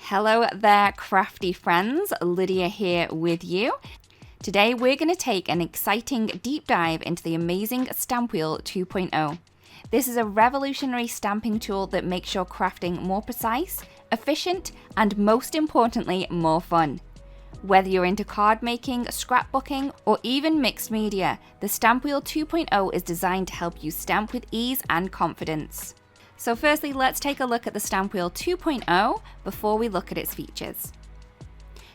Hello there, crafty friends. Lydia here with you. Today we're going to take an exciting deep dive into the amazing Stampwheel 2.0. This is a revolutionary stamping tool that makes your crafting more precise, efficient, and most importantly, more fun. Whether you're into card making, scrapbooking, or even mixed media, the Stampwheel 2.0 is designed to help you stamp with ease and confidence. So firstly, let's take a look at the Stampwheel 2.0 before we look at its features.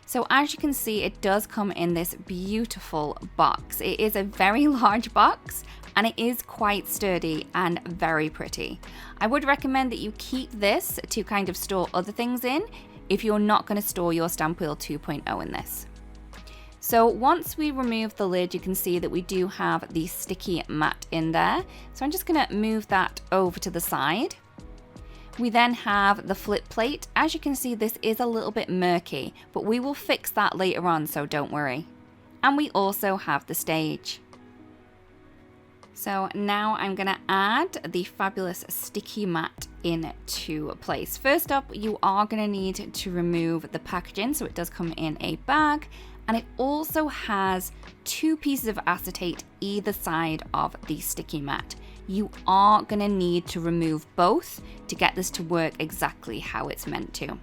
So as you can see, it does come in this beautiful box. It is a very large box and it is quite sturdy and very pretty. I would recommend that you keep this to kind of store other things in if you're not going to store your Stampwheel 2.0 in this. So once we remove the lid, you can see that we do have the sticky mat in there. So I'm just going to move that over to the side. We then have the flip plate. As you can see, this is a little bit murky, but we will fix that later on, so don't worry. And we also have the stage. So now I'm going to add the fabulous sticky mat into place. First up, you are going to need to remove the packaging. So it does come in a bag. And it also has two pieces of acetate either side of the sticky mat. You are going to need to remove both to get this to work exactly how it's meant to.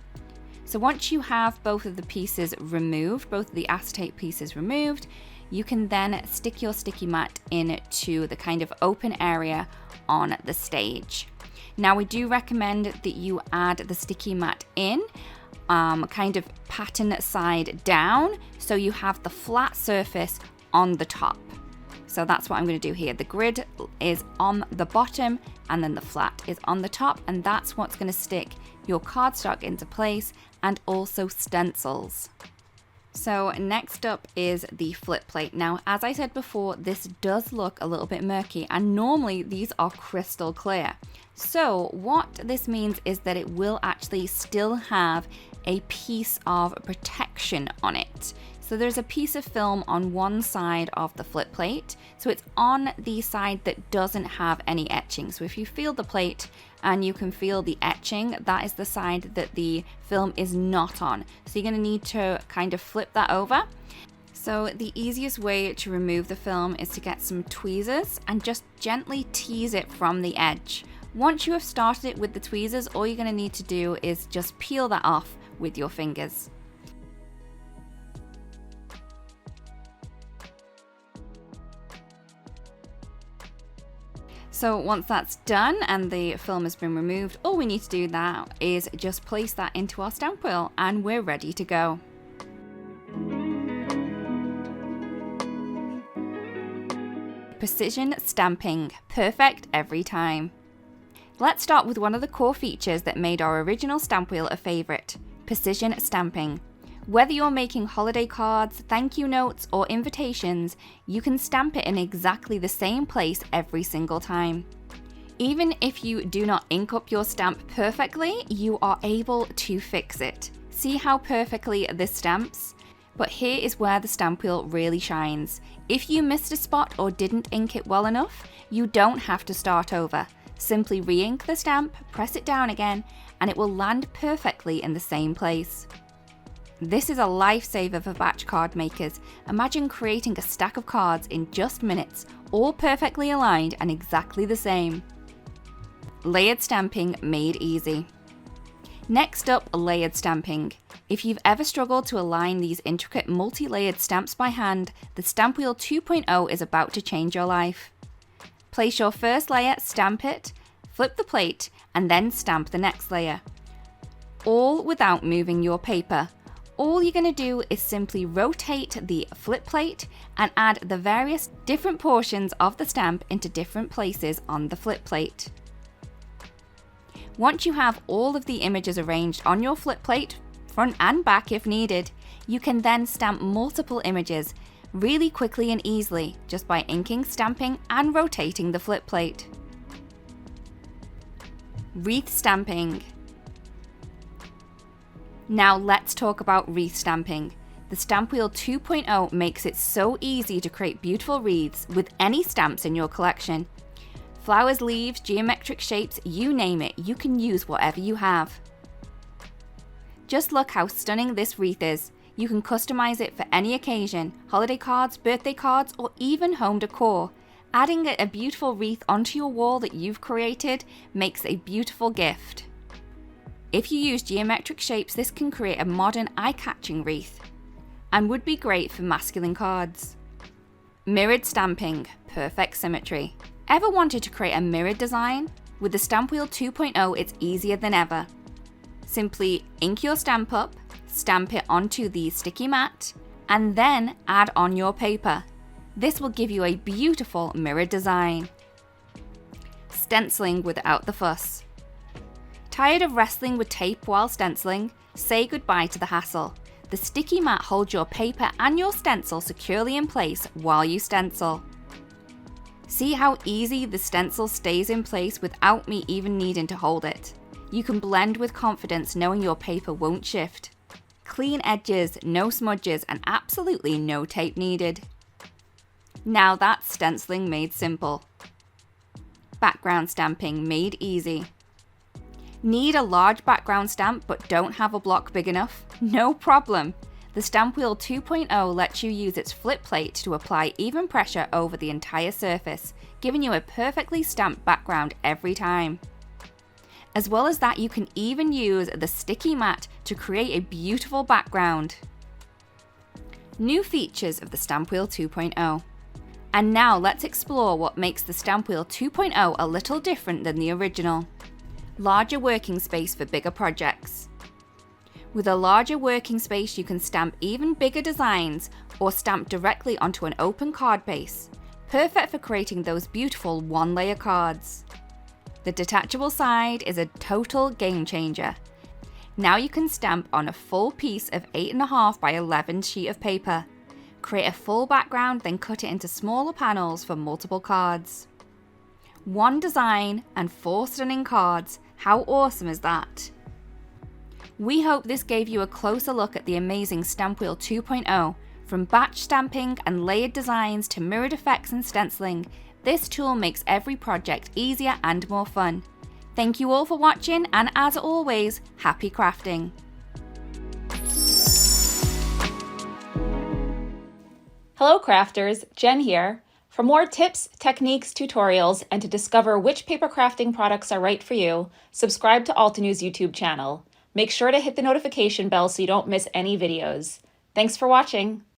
So once you have both of the pieces removed, both of the acetate pieces removed, you can then stick your sticky mat into the kind of open area on the stage. Now we do recommend that you add the sticky mat in kind of pattern side down, so you have the flat surface on the top. So that's what I'm going to do here. The grid is on the bottom and then the flat is on the top, and that's what's going to stick your cardstock into place and also stencils. So next up is the flip plate. Now, as I said before, this does look a little bit murky and normally these are crystal clear. So what this means is that it will actually still have a piece of protection on it. So there's a piece of film on one side of the flip plate. So it's on the side that doesn't have any etching. So if you feel the plate and you can feel the etching, that is the side that the film is not on. So you're going to need to kind of flip that over. So the easiest way to remove the film is to get some tweezers and just gently tease it from the edge. Once you have started it with the tweezers, all you're going to need to do is just peel that off with your fingers. So once that's done and the film has been removed, all we need to do now is just place that into our stamp wheel and we're ready to go. Precision stamping, perfect every time. Let's start with one of the core features that made our original stamp wheel a favorite, precision stamping. Whether you're making holiday cards, thank you notes, or invitations, you can stamp it in exactly the same place every single time. Even if you do not ink up your stamp perfectly, you are able to fix it. See how perfectly this stamps? But here is where the stamp wheel really shines. If you missed a spot or didn't ink it well enough, you don't have to start over. Simply re-ink the stamp, press it down again, and it will land perfectly in the same place. This is a lifesaver for batch card makers. Imagine creating a stack of cards in just minutes, all perfectly aligned and exactly the same. Layered stamping made easy. Next up, layered stamping. If you've ever struggled to align these intricate multi-layered stamps by hand, the Stampwheel 2.0 is about to change your life. Place your first layer, stamp it, flip the plate, and then stamp the next layer. All without moving your paper. All you're going to do is simply rotate the flip plate and add the various different portions of the stamp into different places on the flip plate. Once you have all of the images arranged on your flip plate, front and back if needed, you can then stamp multiple images really quickly and easily just by inking, stamping, and rotating the flip plate. Wreath stamping. Now let's talk about wreath stamping. The Stampwheel 2.0 makes it so easy to create beautiful wreaths with any stamps in your collection. Flowers, leaves, geometric shapes, you name it, you can use whatever you have. Just look how stunning this wreath is. You can customize it for any occasion, holiday cards, birthday cards, or even home decor. Adding a beautiful wreath onto your wall that you've created makes a beautiful gift. If you use geometric shapes, this can create a modern, eye-catching wreath and would be great for masculine cards. Mirrored stamping, perfect symmetry. Ever wanted to create a mirrored design? With the Stampwheel 2.0, it's easier than ever. Simply ink your stamp up, stamp it onto the sticky mat, and then add on your paper. This will give you a beautiful mirrored design. Stenciling without the fuss. Tired of wrestling with tape while stenciling? Say goodbye to the hassle. The sticky mat holds your paper and your stencil securely in place while you stencil. See how easy the stencil stays in place without me even needing to hold it. You can blend with confidence knowing your paper won't shift. Clean edges, no smudges, and absolutely no tape needed. Now that's stenciling made simple. Background stamping made easy. Need a large background stamp but don't have a block big enough? No problem. The Stampwheel 2.0 lets you use its flip plate to apply even pressure over the entire surface, giving you a perfectly stamped background every time. As well as that, you can even use the sticky mat to create a beautiful background. New features of the Stampwheel 2.0. And now let's explore what makes the Stampwheel 2.0 a little different than the original. Larger working space for bigger projects. With a larger working space, you can stamp even bigger designs or stamp directly onto an open card base. Perfect for creating those beautiful one-layer cards. The detachable side is a total game changer. Now you can stamp on a full piece of 8.5 by 11 sheet of paper. Create a full background, then cut it into smaller panels for multiple cards. One design and 4 stunning cards. How awesome is that? We hope this gave you a closer look at the amazing Stampwheel 2.0. From batch stamping and layered designs to mirrored effects and stenciling, this tool makes every project easier and more fun. Thank you all for watching, and as always, happy crafting! Hello crafters, Jen here. For more tips, techniques, tutorials, and to discover which paper crafting products are right for you, subscribe to Altenews YouTube channel. Make sure to hit the notification bell so you don't miss any videos. Thanks for watching.